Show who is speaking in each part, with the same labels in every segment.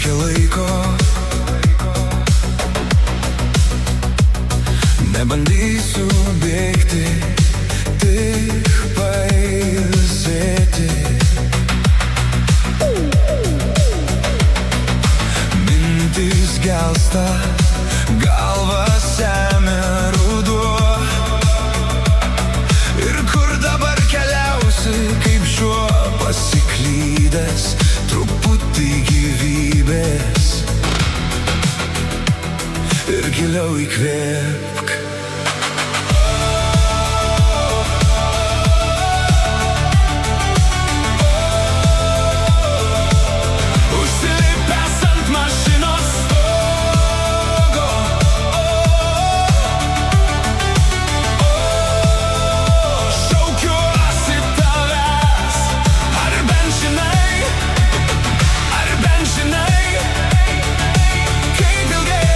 Speaker 1: reikia laiko. Nebandysiu bėgti, tik pailsėti. Mintis gelsta, galva semia ruduo. Ir kur dabar keliausi, kaip šuo pasiklydęs, truputį gyvybės. Ir giliau įkvėpk. Užsilipęs ant mašinos stogo, šaukiuosi tavęs. Ar bent žinai, kaip ilgai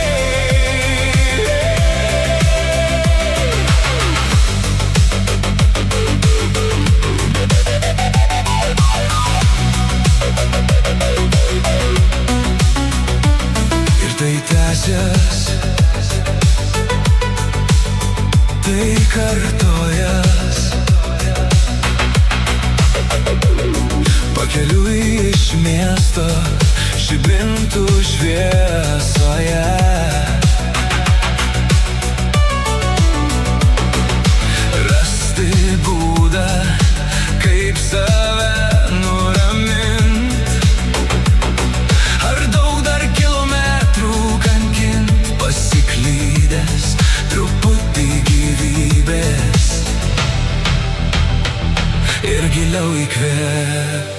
Speaker 1: tai tęsias, tai kartojas. Pakeliui iš miesto, žibintų šviesoje. Rasti būdą, kaip save nuramint. Ar daug dar kilometrų kankint, pasiklydęs, truputį gyvybės. Ir giliau įkvėpk.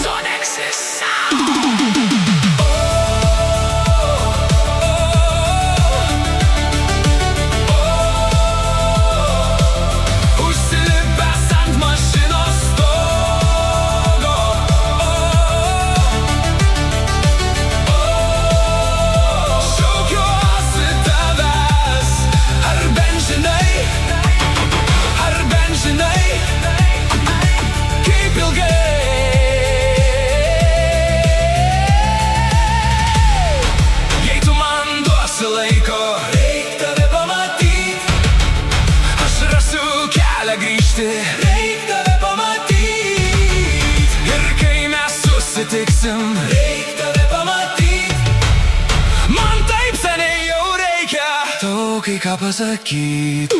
Speaker 1: Sonexus Sound. Užsilipęs ant mašinos stogo, šaukiuosi tavęs. Ar bent žinai, kaip ilgai jei tu man duosi laiko, reik tave pamatyt. Aš rasiu kelią grįžti, reik tave pamatyt. Ir kai mes susitiksim, reik tave pamatyt. Man taip seniai jau reikia tau kai ką pasakyt.